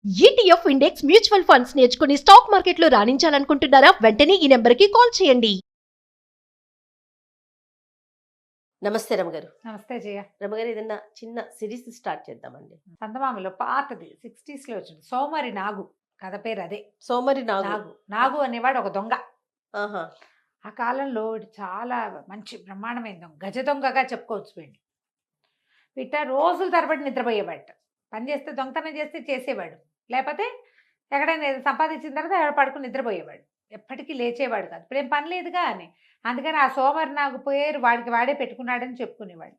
ETF index mutual funds నేర్చుకుని stock మార్కెట్లో రాణించాలనుకుంటున్నారా? వెంటనే ఈ నెంబర్కి కాల్ చేయండి. నమస్తే రమగారు. నమస్తే జయ. రమగారు, ఏదన్నా చిన్న సిరీస్ స్టార్ట్ చేద్దామండి. చందమామలో పాతది 60s లో వచ్చింది. సోమరి నాగు కథ పేరు అదే. సోమరి నాగు. నాగు నాగు అనేవాడు ఒక దొంగ. ఆహా. ఆ కాలంలో వీడు చాలా మంచి బ్రహ్మాండమైన దొంగ, గజ దొంగగా చెప్పుకోవచ్చు వీడిని. వీట రోజుల తరబడి నిద్రపోయేవాడు. పని చేస్తే దొంగతనం చేస్తే చేసేవాడు, లేకపోతే ఎక్కడైనా ఏదో సంపాదించిన తర్వాత ఎవడ పడుకుని నిద్రపోయేవాడు. ఎప్పటికీ లేచేవాడు కాదు. ఇప్పుడేం పని లేదుగా అని. అందుకని ఆ సోమరి నాగు పేరు వాడికి వాడే పెట్టుకున్నాడని చెప్పుకునేవాడు.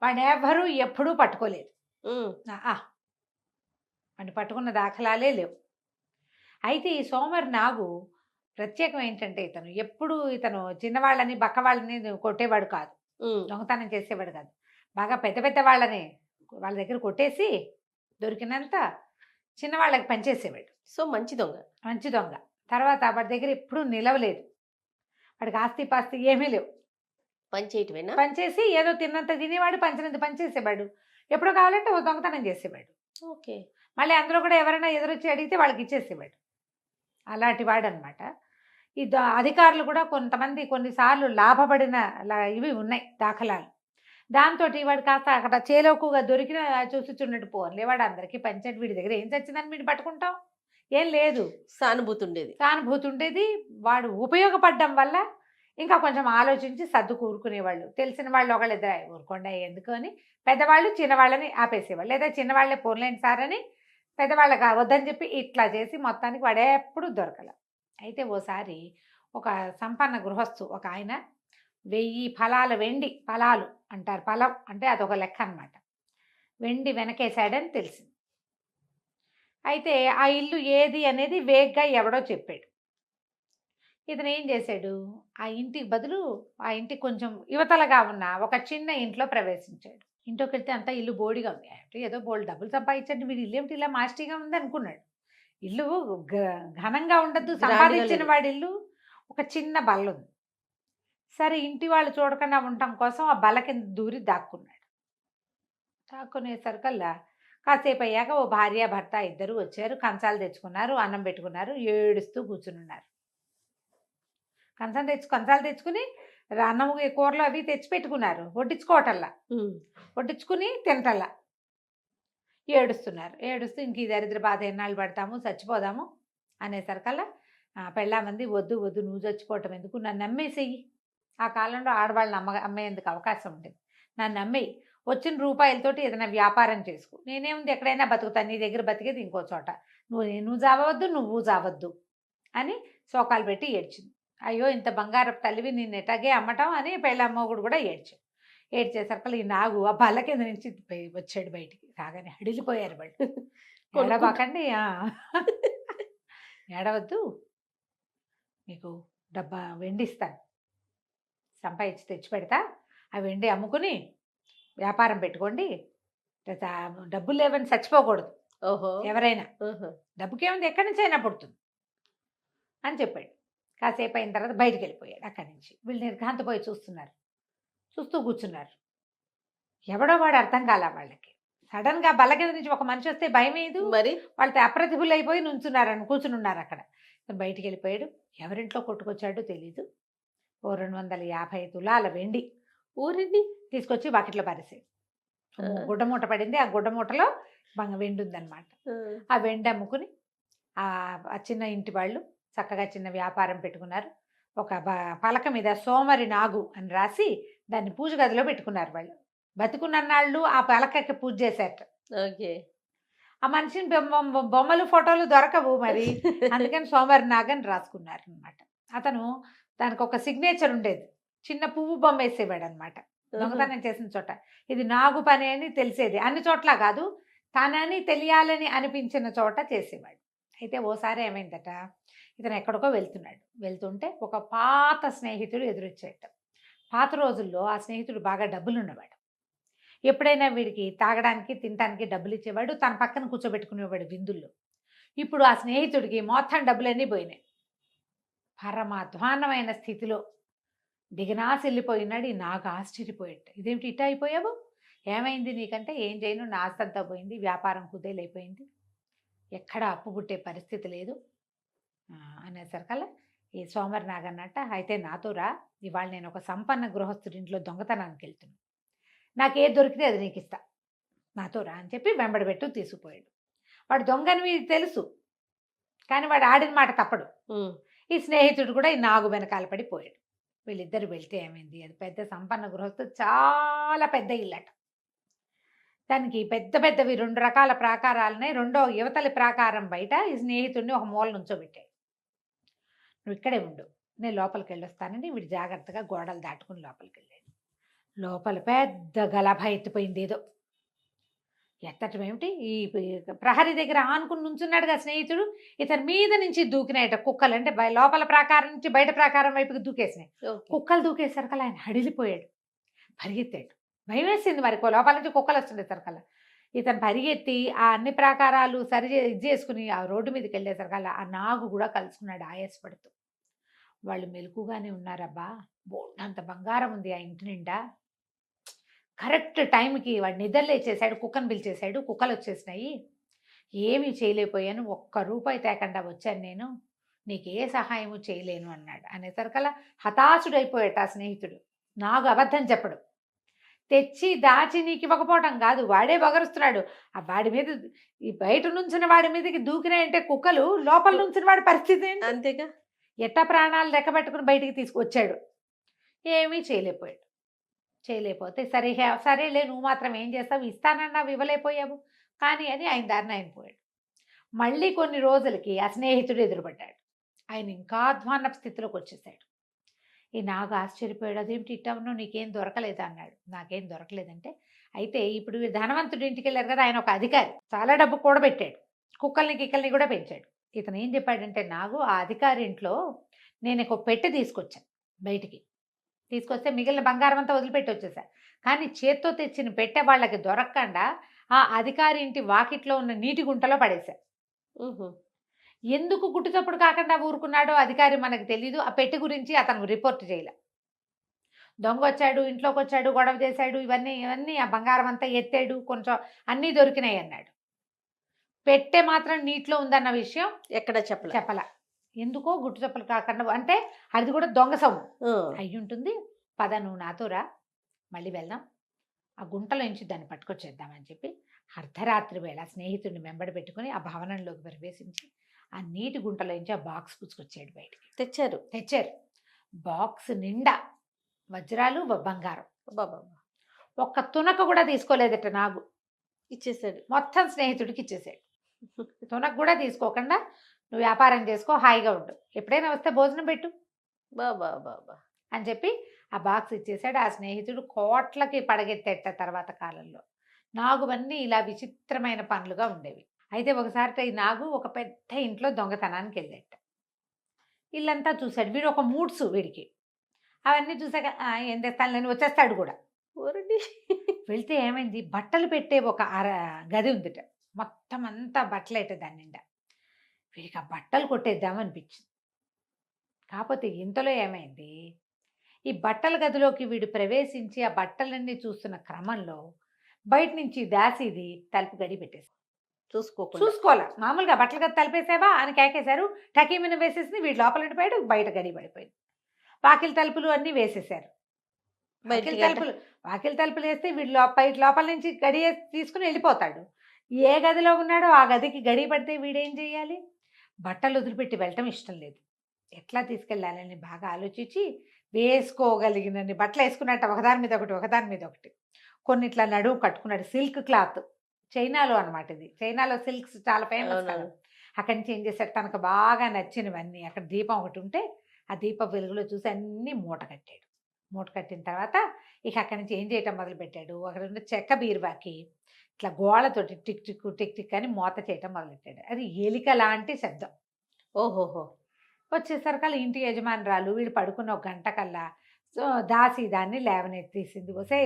వాడిని ఎవరూ ఎప్పుడూ పట్టుకోలేదు. వాడిని పట్టుకున్న దాఖలాలే లేవు. అయితే ఈ సోమరి నాగు ప్రత్యేకం ఏంటంటే ఇతను చిన్నవాళ్ళని బక్కవాళ్ళని కొట్టేవాడు కాదు, దొంగతనం చేసేవాడు కాదు. బాగా పెద్ద పెద్ద వాళ్ళని వాళ్ళ దగ్గర కొట్టేసి దొరికినంత చిన్నవాళ్ళకి పనిచేసేవాడు. సో మంచి దొంగ. మంచి దొంగ. తర్వాత వాడి దగ్గర ఎప్పుడూ నిలవలేదు. వాడికి ఆస్తి పాస్తి ఏమీ లేవు. పనిచేయటమేనా? పనిచేసి ఏదో తిన్నంత తినేవాడు, పంచినంత పనిచేసేవాడు. ఎప్పుడు కావాలంటే ఓ దొంగతనం చేసేవాడు. ఓకే. మళ్ళీ అందులో కూడా ఎవరైనా ఎదురొచ్చి అడిగితే వాళ్ళకి ఇచ్చేసేవాడు. అలాంటి వాడు అనమాట. ఈ అధికారులు కూడా కొంతమంది కొన్నిసార్లు లాభపడిన ఇవి ఉన్నాయి దాఖలాలు. దాంతో వాడు కాస్త అక్కడ చేలోకుగా దొరికిన చూసిచున్నట్టు పోన్లే, వాడు అందరికీ పంచాడు, వీడి దగ్గర ఏం చచ్చిందని వీడు పట్టుకుంటాం, ఏం లేదు. సానుభూతి ఉండేది. వాడు ఉపయోగపడడం వల్ల ఇంకా కొంచెం ఆలోచించి సర్దు కూరుకునేవాళ్ళు. తెలిసిన వాళ్ళు ఒకళ్ళిద్దరు ఊరుకోండి ఎందుకు అని పెద్దవాళ్ళు చిన్నవాళ్ళని ఆపేసేవాళ్ళు, లేదా చిన్నవాళ్ళే పోన్లేండి సార్ అని పెద్దవాళ్ళకి వద్దని చెప్పి ఇట్లా చేసి మొత్తానికి వాడెప్పుడు దొరకల. అయితే ఓసారి ఒక సంపన్న గృహస్థు ఒక ఆయన 1000 ఫలాల వెండి, ఫలాలు అంటారు, ఫలం అంటే అదొక లెక్క అనమాట, వెండి వెనకేశాడని తెలిసింది. అయితే ఆ ఇల్లు ఏది అనేది వేగ్గా ఎవడో చెప్పాడు. ఇతను ఏం చేశాడు, ఆ ఇంటికి బదులు ఆ ఇంటికి కొంచెం యువతలగా ఉన్న ఒక చిన్న ఇంట్లో ప్రవేశించాడు. ఇంట్లోకి వెళ్తే అంతా ఇల్లు బోడిగా ఉంది. అంటే ఏదో బోల్డ్ డబ్బులు సంపాదించండి, వీడు ఇల్లు ఏమిటి ఇలా మాస్టీగా ఉంది అనుకున్నాడు. ఇల్లు ఘనంగా ఉండద్దు, సంపాదించిన వాడి ఇల్లు. ఒక చిన్న బల్ల ఉంది. సరే ఇంటి వాళ్ళు చూడకుండా ఉండటం కోసం ఆ బల్ల కింద దూరి దాక్కున్నాడు. దాక్కునేసరికల్లా కాసేపు అయ్యాక ఓ భార్య భర్త ఇద్దరు వచ్చారు, కంచాలు తెచ్చుకున్నారు, అన్నం పెట్టుకున్నారు, ఏడుస్తూ కూర్చునున్నారు. కంచాలు తెచ్చుకుని అన్నము కూరలు అవి తెచ్చి పెట్టుకున్నారు, వడ్డించుకుని తినటల్లా ఏడుస్తూ ఇంక ఈ దరిద్ర బాధ ఎన్నాళ్ళు పడతాము, చచ్చిపోదాము అనేసరికల్లా పెళ్ళామంది, వద్దు వద్దు నువ్వు చచ్చిపోవటం ఎందుకు, నన్ను నమ్మేసేయి. ఆ కాలంలో ఆడవాళ్ళని అమ్మేందుకు అవకాశం ఉండేది. నన్ను నమ్మేయి, వచ్చిన రూపాయలతోటి ఏదైనా వ్యాపారం చేసుకో, నేనేముంది ఎక్కడైనా బతుకుతాను, నీ దగ్గర బతికేది ఇంకో చోట, నువ్వు చావవద్దు, నువ్వు చావద్దు అని శోకాలు పెట్టి ఏడ్చింది. అయ్యో ఇంత బంగారపు తల్లివి నిన్ను ఎటాగే అమ్మటం అని పెళ్ళమ్మగుడు కూడా ఏడ్చేసరికి ఈ నాగు ఆ బల్ల కింద నుంచి వచ్చాడు బయటికి. రాగానే హడిలిపోయారు వాళ్ళు. ఏడబాకండి, ఏడవద్దు, మీకు వెండి ఇస్తాను, సంపాదించి తెచ్చి పెడతా, ఆ వెండి అమ్ముకుని వ్యాపారం పెట్టుకోండి, డబ్బులు లేవని చచ్చిపోకూడదు. ఓహో. ఎవరైనా డబ్బుకేముంది, ఎక్కడి నుంచి అయినా పుడుతుంది అని చెప్పాడు. కాసేపు అయిన తర్వాత బయటికి వెళ్ళిపోయాడు అక్కడి నుంచి. వీళ్ళు నిర్ఘాంతపోయి చూస్తూ కూర్చున్నారు. ఎవడో వాడు అర్థం కాల వాళ్ళకి. సడన్గా బల్ల కింద నుంచి ఒక మనిషి వస్తే భయం లేదు, మరి వాళ్ళతో అప్రతిభులు అయిపోయి కూర్చుని ఉన్నారు అక్కడ. బయటికి వెళ్ళిపోయాడు. ఎవరింట్లో కొట్టుకొచ్చాడో తెలీదు. ఓ 250 తులాల వెండి ఊరిని తీసుకొచ్చి బకెట్లో పారేసాడు. గుడ్డ మూట పడింది, ఆ గుడ్డ మూటలో వెండి ఉందన్నమాట. ఆ వెండి అమ్ముకుని ఆ చిన్న ఇంటి వాళ్ళు చక్కగా చిన్న వ్యాపారం పెట్టుకున్నారు. ఒక పలక మీద సోమరి నాగు అని రాసి దాన్ని పూజ గదిలో పెట్టుకున్నారు. వాళ్ళు బతుకున్నన్నాళ్ళు ఆ పలకకి పూజ చేశారట. ఓకే. ఆ మనిషిని బొమ్మలు ఫోటోలు దొరకవు మరి, అందుకని సోమరి నాగు అని రాసుకున్నారు అనమాట. అతను దానికి ఒక సిగ్నేచర్ ఉండేది, చిన్న పువ్వు బొమ్మ వేసేవాడు అనమాట. దొంగతనం చేసిన చోట ఇది నాగు పని అని తెలిసేది, అన్ని చోట్ల కాదు, తనని తెలియాలని అనిపించిన చోట చేసేవాడు. అయితే ఓసారి ఏమైందట, ఇతను ఎక్కడికో వెళ్తుంటే ఒక పాత స్నేహితుడు ఎదురొచ్చేట. పాత రోజుల్లో ఆ స్నేహితుడు బాగా డబ్బులు ఉన్నవాడు. ఎప్పుడైనా వీడికి తాగడానికి తినడానికి డబ్బులు ఇచ్చేవాడు, తన పక్కన కూర్చోబెట్టుకునేవాడు విందుల్లో. ఇప్పుడు ఆ స్నేహితుడికి మొత్తం డబ్బులన్నీ పోయినాయి. పరమాధ్వాన్నమైన స్థితిలో దిగనాసి వెళ్ళిపోయినాడు. నాకు ఆశ్చర్యపోయాడు, ఇదేమిటి ఇట్టా అయిపోయావు, ఏమైంది నీకంటే, ఏం చేయను, నా ఆస్తంతా పోయింది, వ్యాపారం కుదేలైపోయింది, ఎక్కడ అప్పు పుట్టే పరిస్థితి లేదు అనేసరికల్లా ఈ సోమరి నాగన్నట్ట, అయితే నాతో రా, ఇవాళ నేను ఒక సంపన్న గృహస్థుడింట్లో దొంగతనానికి వెళ్తున్నాను, నాకేది దొరికితే అది నీకు ఇస్తా, నాతో రా అని చెప్పి వెంబడబెట్టు తీసుకుపోయాడు. వాడు దొంగని తెలుసు, కానీ వాడు ఆడిన మాట తప్పడు. ఈ స్నేహితుడు కూడా ఈ నాగు వెనకాల పడిపోయాడు. వీళ్ళిద్దరు వెళ్తే ఏమైంది, అది పెద్ద సంపన్న గృహస్థు, చాలా పెద్ద ఇల్లట. దానికి పెద్ద పెద్దవి 2 రకాల ప్రాకారాలున్నాయి. రెండో యువతలి ప్రాకారం బయట ఈ స్నేహితుడిని ఒక మూల నుంచోబెట్టాడు. నువ్వు ఇక్కడే ఉండు, నేను లోపలికి వెళ్ళొస్తానని వీడు జాగ్రత్తగా గోడలు దాటుకుని లోపలికి వెళ్ళాడు. లోపల పెద్ద గలభ ఎత్తిపోయింది. ఏదో ఎత్తటం ఏమిటి, ఈ ప్రహరీ దగ్గర ఆనుకుని నుంచున్నాడుగా స్నేహితుడు, ఇతని మీద నుంచి దూకినాయట కుక్కలు. అంటే లోపల ప్రాకారం నుంచి బయట ప్రాకారం వైపుకి దూకేసినాయి. కుక్కలు దూకేసరికల్లా ఆయన హడిలిపోయాడు, పరిగెత్తాడు. భయం వేసింది మరి, లోపల నుంచి కుక్కలు వస్తుండే సరికల్లా. ఇతను పరిగెత్తి ఆ అన్ని ప్రాకారాలు ఇది చేసుకుని ఆ రోడ్డు మీదకి వెళ్ళేసరికల్లా ఆ నాగు కూడా కలుసుకున్నాడు ఆయాసపడుతూ. వాళ్ళు మెలకుగానే ఉన్నారబ్బా, బోల్డంత బంగారం ఉంది ఆ ఇంటి నిండా. కరెక్ట్ టైంకి వాడు నిద్ర లేచేసాడు, కుక్కను పిలిచేశాడు, కుక్కలు వచ్చేసినాయి, ఏమీ చేయలేకపోయాను, 1 రూపాయి తేకుండా వచ్చాను నేను, నీకే సహాయము చేయలేను అన్నాడు. అనేసరికల్లా హతాశుడైపోయాట ఆ స్నేహితుడు. నాగు అబద్ధం చెప్పడు, తెచ్చి దాచి నీకు ఇవ్వకపోవటం కాదు, వాడే బగరుస్తున్నాడు. ఆ వాడి మీద, ఈ బయట నుంచిన వాడి మీదకి దూకినాయంటే కుక్కలు, లోపల నుంచిన వాడి పరిస్థితి ఏంటి? అంతేగా. ఎట్టా ప్రాణాలు లెక్కబెట్టుకుని బయటికి తీసుకొచ్చాడు. ఏమీ చేయలేకపోయాడు. చేయలేకపోతే సరేలే, నువ్వు మాత్రం ఏం చేస్తావు, ఇస్తానన్నావు ఇవ్వలేకపోయావు కానీ అని ఆయన దారిని ఆయన పోయాడు. మళ్ళీ కొన్ని రోజులకి ఆ స్నేహితుడు ఎదురుపడ్డాడు. ఆయన ఇంకా అధ్వాన్న స్థితిలోకి వచ్చేసాడు. ఈ నాగు ఆశ్చర్యపోయాడు, అదేమిటి ఇట్టా ఉన్నావు, నీకేం దొరకలేదా అన్నాడు. నాకేం దొరకలేదంటే, అయితే ఇప్పుడు ధనవంతుడి ఇంటికి వెళ్ళారు కదా, ఆయన ఒక అధికారి, చాలా డబ్బు కూడబెట్టాడు, కుక్కల్ని కిక్కల్ని కూడా పెంచాడు. ఇతను ఏం చెప్పాడంటే, నాగు, ఆ అధికారి ఇంట్లో నేను ఒక పెట్టె తీసుకొచ్చాను, బయటికి తీసుకొస్తే మిగిలిన బంగారం అంతా వదిలిపెట్టి వచ్చేసా, కానీ చేత్తో తెచ్చిన పెట్టె వాళ్ళకి దొరకకుండా ఆ అధికారి ఇంటి వాకిట్లో ఉన్న నీటి గుంటలో పడేశా. ఎందుకు గుట్టుచప్పుడు కాకుండా ఊరుకున్నాడో అధికారి మనకు తెలీదు. ఆ పెట్టి గురించి అతను రిపోర్ట్ చేయలే. దొంగ వచ్చాడు, ఇంట్లోకి వచ్చాడు, గొడవ చేశాడు, ఇవన్నీ ఆ బంగారం అంతా ఎత్తాడు, కొంచెం అన్నీ దొరికినాయి అన్నాడు. పెట్టె మాత్రం నీటిలో ఉందన్న విషయం ఎక్కడ చెప్పలా. ఎందుకో గుట్టు చప్పలు కాకుండా, అంటే అది కూడా దొంగ సొమ్ము అయ్యి ఉంటుంది. పద నువ్వు నాతో రా, మళ్ళీ వెళ్దాం, ఆ గుంటలో నుంచి దాన్ని పట్టుకొచ్చేద్దామని చెప్పి అర్ధరాత్రి వేళ స్నేహితుడిని వెంబడి పెట్టుకుని ఆ భవనంలోకి ప్రవేశించి ఆ నీటి గుంటలోంచి ఆ బాక్స్ పుచ్చుకొచ్చాడు బయటికి. తెచ్చారు బాక్స్ నిండా వజ్రాలు, బంగారం. ఒక్క తునక కూడా తీసుకోలేదట నాగు, ఇచ్చేసాడు, మొత్తం స్నేహితుడికి ఇచ్చేసాడు. తునక కూడా తీసుకోకుండా నువ్వు వ్యాపారం చేసుకో, హాయిగా ఉండు, ఎప్పుడైనా వస్తే భోజనం పెట్టు బాబా అని చెప్పి ఆ బాక్స్ ఇచ్చేసాడు. ఆ స్నేహితుడు కోట్లకి పడగెత్తేట తర్వాత కాలంలో. నాగువన్నీ ఇలా విచిత్రమైన పనులుగా ఉండేవి. అయితే ఒకసారి ఈ నాగు ఒక పెద్ద ఇంట్లో దొంగతనానికి వెళ్ళేట. ఇల్లంతా చూశాడు, వీడు ఒక మూడ్స్ వీడికి. అవన్నీ చూసాక ఏం తెస్తాను నేను, వచ్చేస్తాడు కూడా. వెళ్తే ఏమైంది, బట్టలు పెట్టే ఒక గది ఉందిట, మొత్తం అంతా బట్టలైతే దాని నిండా. వీడికి ఆ బట్టలు కొట్టేద్దామనిపించింది. కాకపోతే ఇంతలో ఏమైంది, ఈ బట్టల గదిలోకి వీడు ప్రవేశించి ఆ బట్టలన్నీ చూస్తున్న క్రమంలో బయట నుంచి దాసిది తలుపు గడి పెట్టేసి చూసుకోవాలా. మామూలుగా బట్టల గది తలిపేసావా అని కేకేశారు, టకీమిన వేసేసింది, వీడు లోపల ఉండిపోయాడు, బయట గడి పడిపోయింది. వాకిలి తలుపులు అన్నీ వేసేసారు. వాకిలి తలుపులు వేస్తే వీడు లోపల నుంచి గడి తీసుకుని వెళ్ళిపోతాడు. ఏ గదిలో ఉన్నాడో ఆ గదికి గడి పడితే వీడేం చేయాలి, బట్టలు వదిలిపెట్టి వెళ్ళటం ఇష్టం లేదు. ఎట్లా తీసుకెళ్ళాలని బాగా ఆలోచించి వేసుకోగలిగినన్ని బట్టలు వేసుకున్నట్టు ఒకదాని మీద ఒకటి కొన్ని ఇట్లా నడువు కట్టుకున్నాడు. సిల్క్ క్లాత్, చైనాలో అనమాట ఇది. చైనాలో సిల్క్స్ చాలా ఫేమస్ కదా. అక్కడి నుంచి ఏం చేశాడు, తనకు బాగా నచ్చినవన్నీ, అక్కడ దీపం ఒకటి ఉంటే ఆ దీప వెలుగులో చూసి అన్నీ మూట కట్టాడు. మూట కట్టిన తర్వాత ఇక అక్కడి నుంచి ఏం చేయటం మొదలుపెట్టాడు, అక్కడ ఉన్న చెక్క బీరువాకి ఇట్లా గోళ్ళతోటి టిక్ టిక్ టిక్ టిక్ అని మూత చేయటం మొదలెట్టాడు. అది ఎలిక లాంటి శబ్దం. ఓహోహో. వచ్చేసరికల్లా ఇంటి యజమానురాలు వీడు పడుకున్న 1 గంట కల్లా దాసి దాన్ని లేవనెత్తేసింది. వస్తే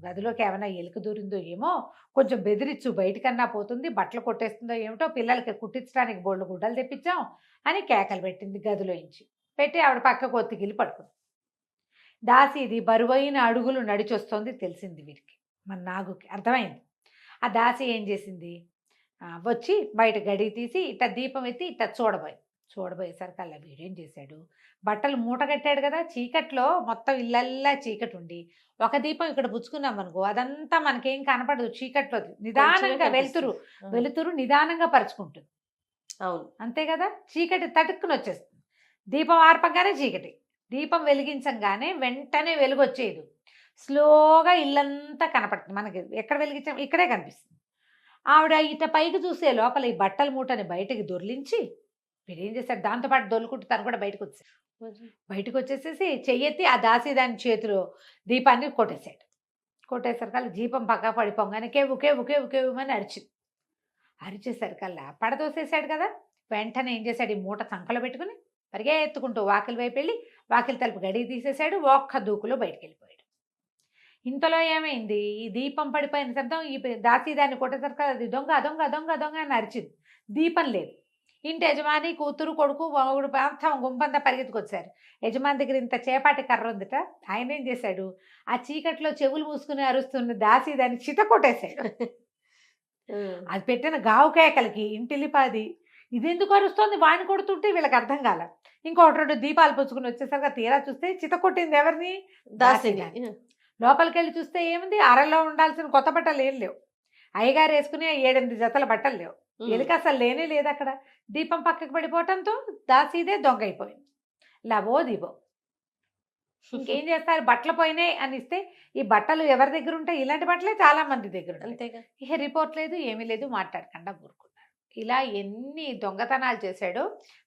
గదిలోకి ఏమైనా ఎలుక దూరిందో ఏమో, కొంచెం బెదిరించు, బయటకన్నా పోతుంది, బట్టలు కొట్టేస్తుందో ఏమిటో, పిల్లలకి కుట్టించడానికి బోళ్ళు గుడ్డలు తెప్పించాం అని కేకలు పెట్టింది గదిలోంచి. పెట్టి ఆవిడ పక్కకు ఒత్తిగిలి పడుకుంది. దాసిది బరువైన అడుగులు నడిచొస్తోంది తెలిసింది వీరికి, మన నాగుకి అర్థమైంది. ఆ దాసి ఏం చేసింది, వచ్చి బయట గడి తీసి ఇట్ట దీపం ఎత్తి ఇట్ట చూడబోయేసరికి అలా వీడేం చేశాడు, బట్టలు మూట కట్టాడు కదా, చీకట్లో మొత్తం ఇళ్ళల్లా చీకటి ఉండి ఒక దీపం ఇక్కడ పుచ్చుకున్నాం అనుకో అదంతా మనకేం కనపడదు, చీకట్లో నిదానంగా వెలుతురు నిదానంగా పరుచుకుంటుంది. అవును, అంతే కదా, చీకటి తటుక్కుని వచ్చేస్తుంది. దీపం ఆర్పంగానే చీకటి, దీపం వెలిగించంగానే వెంటనే వెలుగు వచ్చేది. స్లోగా ఇల్లంతా కనపడుతుంది మనకి. ఎక్కడ వెలిగించాం, ఇక్కడే కనిపిస్తుంది. ఆవిడ ఇట పైకి చూసే లోపల ఈ బట్టల మూటని బయటకి దొర్లించి వీడేం చేశాడు, దాంతోపాటు దొల్లుకుంటూ తను కూడా బయటకు వచ్చేసేసి చెయ్యెత్తి ఆ దాని చేతిలో దీపాన్ని కొట్టేసరికల్లా దీపం పక్క పడిపోగానే కేవు కేవు కేవు కేవుమని అరిచేసరికల్లా పడదోసేసాడు కదా. వెంటనే ఏం చేశాడు, ఈ మూట సంకలో పెట్టుకుని పరిగెత్తుకుంటూ వాకిలి వైపు వెళ్ళి వాకిలి తలుపు గడికి తీసేశాడు. ఒక్క దూకులో బయటికి వెళ్ళిపోయాడు. ఇంతలో ఏమైంది, ఈ దీపం పడిపోయిన శబ్దం ఈ దాన్ని కొట్టేసరికి అది దొంగ దొంగ దొంగ దొంగ అని అరిచింది. దీపం లేదు. ఇంటి యజమాని, కూతురు, కొడుకు, మొగుడు మొత్తం గుంపంతా పరిగెత్తుకొచ్చారు. యజమాని దగ్గర ఇంత చేపాటి కర్ర ఉందిట. ఆయన ఏం చేశాడు, ఆ చీకట్లో చెవులు మూసుకుని అరుస్తున్న దాన్ని చిత కొట్టేశాడు. అది పెట్టిన గావు కేకలకి ఇంటిల్లిపాది ఇదెందుకు అరుస్తోంది, వాడిని కొడుతుంటే వీళ్ళకి అర్థం కాల. ఇంకోటి 2 దీపాలు పుచ్చుకుని వచ్చేసరికి తీరా చూస్తే చిత కొట్టింది ఎవరిని, దాసిని. లోపలికి వెళ్ళి చూస్తే ఏముంది, అరలో ఉండాల్సిన కొత్త బట్టలు ఏం లేవు. అయ్యగారు వేసుకునే 7-8 జతల బట్టలు లేవు. ఎలుక అసలు లేనే లేదు అక్కడ. దీపం పక్కకు పడిపోవటంతో దాసీదే దొంగ అయిపోయింది. లవో దీపం. ఇంకేం చేస్తారు, బట్టలు పోయినాయి అని ఇస్తే ఈ బట్టలు ఎవరి దగ్గర ఉంటాయి, ఇలాంటి బట్టలే చాలా మంది దగ్గర ఉంటాయి. ఇక రిపోర్ట్ లేదు, ఏమీ లేదు, మాట్లాడకుండా ఊరుకున్నాడు. ఇలా ఎన్ని దొంగతనాలు చేశాడో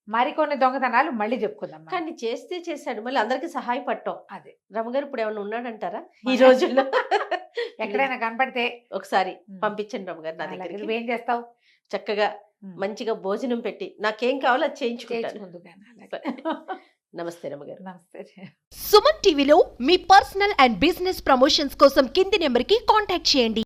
మరికొన్ని దొంగతనాలు మళ్ళీ చెప్పుకుందాం. కానీ చేశాడు, మళ్ళీ అందరికి సహాయపడటం. అదే రమగారు ఇప్పుడు ఏమైనా ఉన్నాడంటారా ఈ రోజుల్లో? ఎక్కడైనా కనపడితే ఒకసారి పంపించండి రమగారు నా దగ్గర. నువ్వేం చేస్తావు, చక్కగా మంచిగా భోజనం పెట్టి నాకేం కావాలో అది చేయించుకుంటాను. నమస్తే రమగారు. నమస్తే. సుమన్ టీవీలో మీ పర్సనల్ అండ్ బిజినెస్ ప్రమోషన్స్ కోసం కింది నెంబర్కి కాంటాక్ట్ చేయండి.